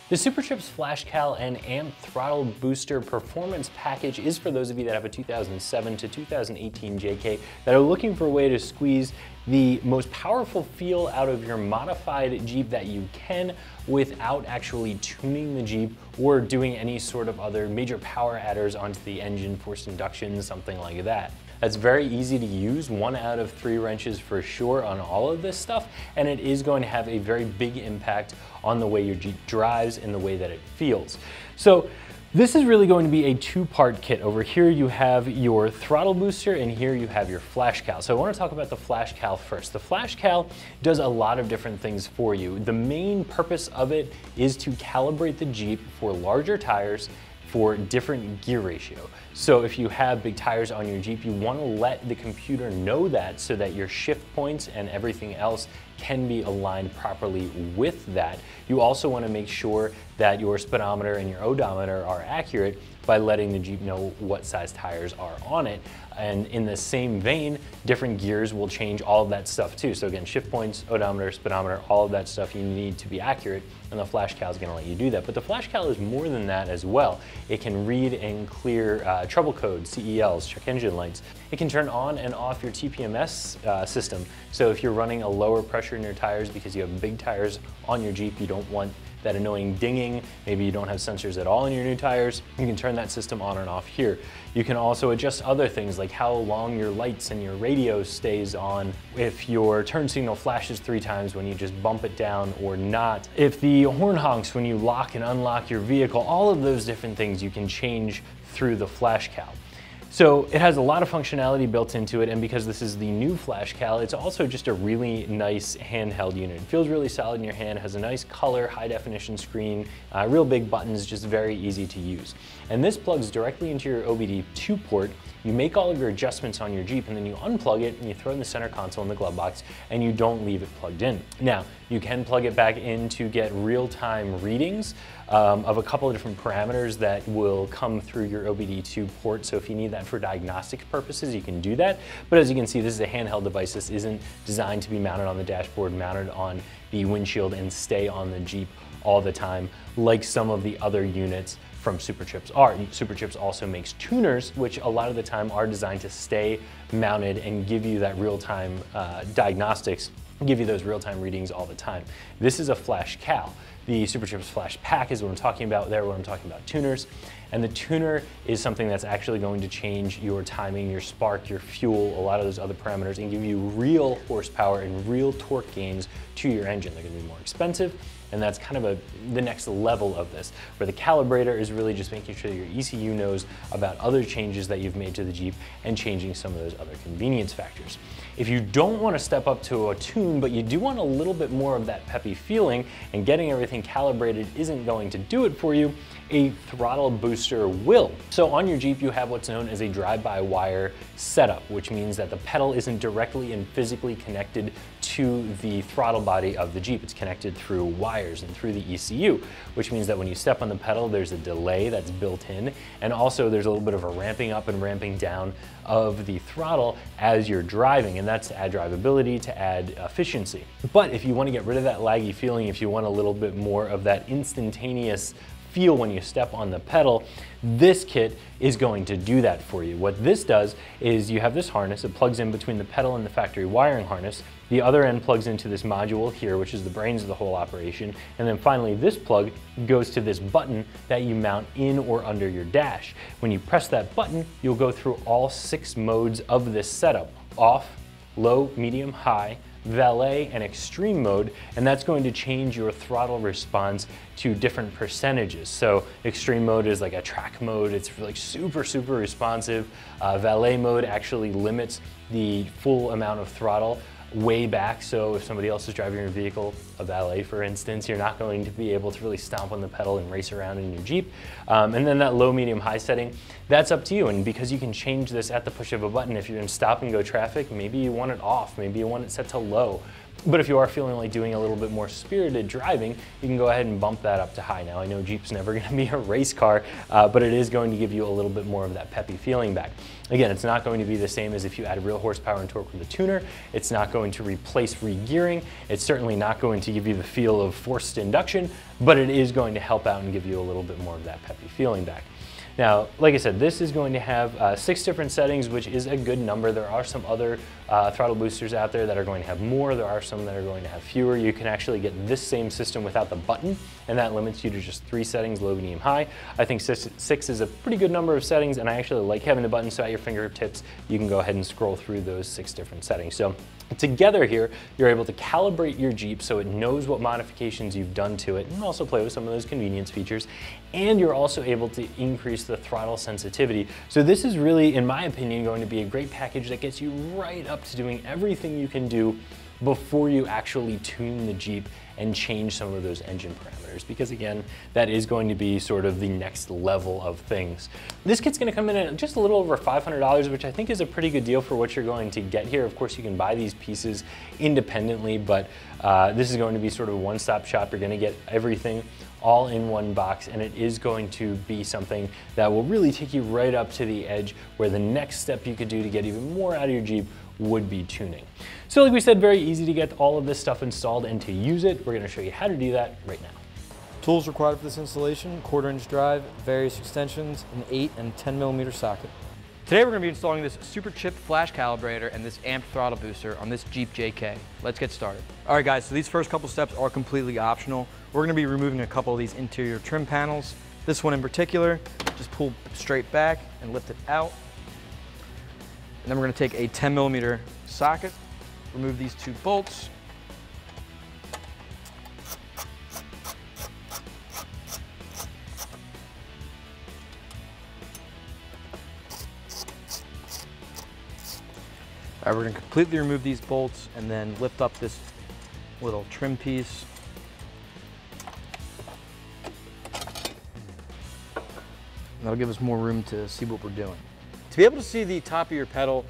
The Superchips Flashcal and Amp Throttle Booster Performance Package is for those of you that have a 2007 to 2018 JK that are looking for a way to squeeze the most powerful feel out of your modified Jeep that you can without actually tuning the Jeep or doing any sort of other major power adders onto the engine, forced induction, something like that. That's very easy to use, 1 out of 3 wrenches for sure on all of this stuff, and it is going to have a very big impact on the way your Jeep drives and the way that it feels. So this is really going to be a 2-part kit. Over here you have your throttle booster and here you have your Flashcal. So I want to talk about the Flashcal first. The Flashcal does a lot of different things for you. The main purpose of it is to calibrate the Jeep for larger tires for different gear ratio. So if you have big tires on your Jeep, you want to let the computer know that so that your shift points and everything else can be aligned properly with that. You also want to make sure that your speedometer and your odometer are accurate by letting the Jeep know what size tires are on it. And in the same vein, different gears will change all of that stuff too. So again, shift points, odometer, speedometer, all of that stuff you need to be accurate, and the Flashcal is going to let you do that. But the Flashcal is more than that as well. It can read and clear trouble codes, CELs, check engine lights. It can turn on and off your TPMS system. So if you're running a lower pressure in your tires because you have big tires on your Jeep, you don't want that annoying dinging, maybe you don't have sensors at all in your new tires, you can turn that system on and off here. You can also adjust other things like how long your lights and your radio stays on, if your turn signal flashes 3 times when you just bump it down or not, if the horn honks when you lock and unlock your vehicle, all of those different things you can change through the Flashcal. So it has a lot of functionality built into it, and because this is the new Flashcal, it's also just a really nice handheld unit. It feels really solid in your hand, has a nice color, high definition screen, real big buttons, just very easy to use. And this plugs directly into your OBD2 port. You make all of your adjustments on your Jeep and then you unplug it and you throw it in the center console in the glove box and you don't leave it plugged in. Now, you can plug it back in to get real-time readings of a couple of different parameters that will come through your OBD2 port. So if you need that for diagnostic purposes, you can do that. But as you can see, this is a handheld device. This isn't designed to be mounted on the dashboard, mounted on the windshield and stay on the Jeep all the time, like some of the other units from Superchips are. Superchips also makes tuners, which a lot of the time are designed to stay mounted and give you that real-time diagnostics, give you those real-time readings all the time. This is a Flashcal. The Superchips Flash Pack is what I'm talking about there when I'm talking about tuners. And the tuner is something that's actually going to change your timing, your spark, your fuel, a lot of those other parameters, and give you real horsepower and real torque gains to your engine. They're going to be more expensive, and that's kind of the next level of this, where the calibrator is really just making sure your ECU knows about other changes that you've made to the Jeep and changing some of those other convenience factors. If you don't want to step up to a tune, but you do want a little bit more of that peppy feeling, and getting everything calibrated isn't going to do it for you, a throttle booster will. So on your Jeep, you have what's known as a drive-by-wire setup, which means that the pedal isn't directly and physically connected to the throttle body of the Jeep. It's connected through wires and through the ECU, which means that when you step on the pedal, there's a delay that's built in, and also there's a little bit of a ramping up and ramping down of the throttle as you're driving, and that's to add drivability, to add efficiency. But if you want to get rid of that laggy feeling, if you want a little bit more of that instantaneous feel when you step on the pedal, this kit is going to do that for you. What this does is you have this harness, it plugs in between the pedal and the factory wiring harness. The other end plugs into this module here, which is the brains of the whole operation. And then finally, this plug goes to this button that you mount in or under your dash. When you press that button, you'll go through all 6 modes of this setup: off, low, medium, high, valet, and extreme mode, and that's going to change your throttle response to different percentages. So extreme mode is like a track mode, it's like super responsive. Valet mode actually limits the full amount of throttle way back, so if somebody else is driving your vehicle, a valet for instance, you're not going to be able to really stomp on the pedal and race around in your Jeep. And then that low, medium, high setting, that's up to you, and because you can change this at the push of a button, if you're in stop and go traffic, maybe you want it off, maybe you want it set to low. But if you are feeling like doing a little bit more spirited driving, you can go ahead and bump that up to high. Now I know Jeep's never going to be a race car, but it is going to give you a little bit more of that peppy feeling back. Again, it's not going to be the same as if you add real horsepower and torque with a tuner. It's not going to replace re-gearing. It's certainly not going to give you the feel of forced induction, but it is going to help out and give you a little bit more of that peppy feeling back. Now, like I said, this is going to have 6 different settings, which is a good number. There are some other throttle boosters out there that are going to have more. There are some that are going to have fewer. You can actually get this same system without the button, and that limits you to just 3 settings, low, medium, high. I think 6 is a pretty good number of settings, and I actually like having the button so at your fingertips you can go ahead and scroll through those 6 different settings. So together here, you're able to calibrate your Jeep so it knows what modifications you've done to it and also play with some of those convenience features. And you're also able to increase the throttle sensitivity. So this is really, in my opinion, going to be a great package that gets you right up to doing everything you can do before you actually tune the Jeep and change some of those engine parameters, because again, that is going to be sort of the next level of things. This kit's gonna come in at just a little over $500, which I think is a pretty good deal for what you're going to get here. Of course, you can buy these pieces independently, but this is going to be sort of a one-stop shop. You're gonna get everything all in one box, and it is going to be something that will really take you right up to the edge, where the next step you could do to get even more out of your Jeep would be tuning. So like we said, very easy to get all of this stuff installed and to use it. We're gonna show you how to do that right now. Tools required for this installation: 1/4-inch drive, various extensions, an 8 and 10 millimeter socket. Today we're going to be installing this Superchips Flash calibrator and this amp throttle booster on this Jeep JK. Let's get started. All right guys, so these first couple steps are completely optional. We're going to be removing a couple of these interior trim panels. This one in particular, just pull straight back and lift it out. And then we're going to take a 10 millimeter socket, remove these 2 bolts. All right, we're going to completely remove these bolts and then lift up this little trim piece. That'll give us more room to see what we're doing. To be able to see the top of your pedal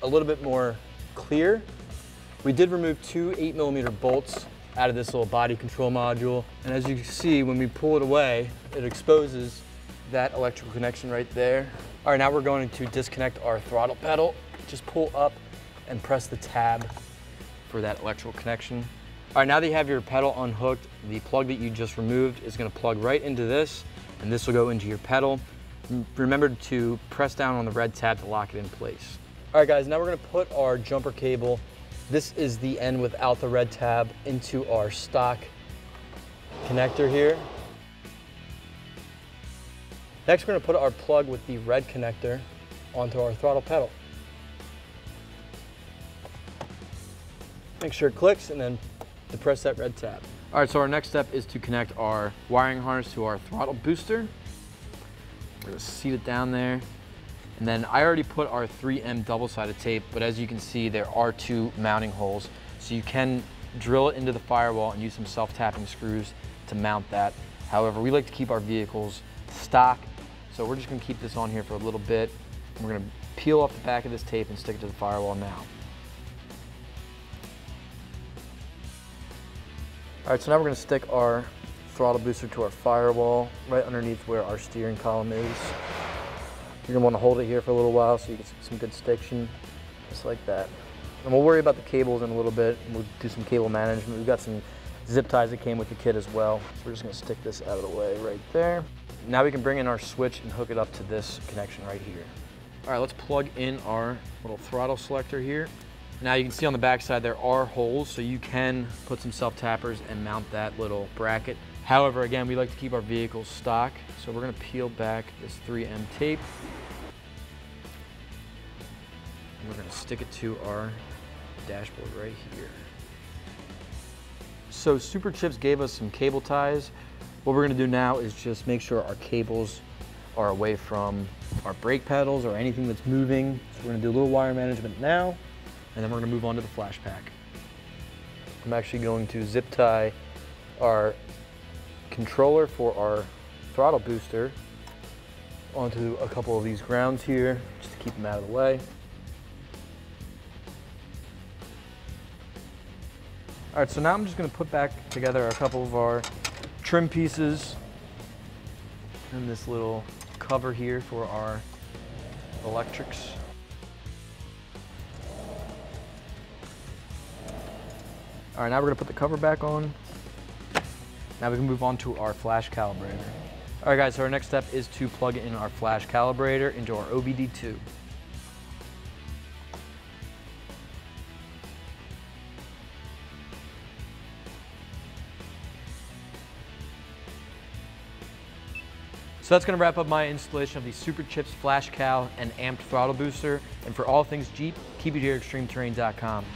a little bit more clear, we did remove 2 8 millimeter bolts out of this little body control module. And as you can see, when we pull it away, it exposes that electrical connection right there. All right, now we're going to disconnect our throttle pedal. Just pull up and press the tab for that electrical connection. All right, now that you have your pedal unhooked, the plug that you just removed is gonna plug right into this, and this will go into your pedal. Remember to press down on the red tab to lock it in place. All right guys, now we're gonna put our jumper cable, this is the end without the red tab, into our stock connector here. Next, we're gonna put our plug with the red connector onto our throttle pedal. Make sure it clicks and then depress that red tab. All right, so our next step is to connect our wiring harness to our throttle booster. We're gonna seat it down there. And then I already put our 3M double-sided tape, but as you can see, there are 2 mounting holes. So you can drill it into the firewall and use some self-tapping screws to mount that. However, we like to keep our vehicles stock, so we're just gonna keep this on here for a little bit. We're gonna peel off the back of this tape and stick it to the firewall now. All right, so now we're gonna stick our throttle booster to our firewall right underneath where our steering column is. You're gonna wanna hold it here for a little while so you get some good stiction, just like that. And we'll worry about the cables in a little bit, and we'll do some cable management. We've got some zip ties that came with the kit as well. So we're just gonna stick this out of the way right there. Now we can bring in our switch and hook it up to this connection right here. All right, let's plug in our little throttle selector here. Now you can see on the back side there are holes, so you can put some self-tappers and mount that little bracket. However, again, we like to keep our vehicles stock, so we're gonna peel back this 3M tape. And we're gonna stick it to our dashboard right here. So Superchips gave us some cable ties. What we're gonna do now is just make sure our cables are away from our brake pedals or anything that's moving. So we're gonna do a little wire management now, and then we're gonna move on to the flash pack. I'm actually going to zip tie our controller for our throttle booster onto a couple of these grounds here, just to keep them out of the way. All right, so now I'm just gonna put back together a couple of our trim pieces and this little cover here for our electrics. All right, now we're gonna put the cover back on. Now we can move on to our flash calibrator. All right guys, so our next step is to plug in our flash calibrator into our OBD2. So that's gonna wrap up my installation of the Superchips Flashcal and amped throttle booster. And for all things Jeep, keep it here at ExtremeTerrain.com.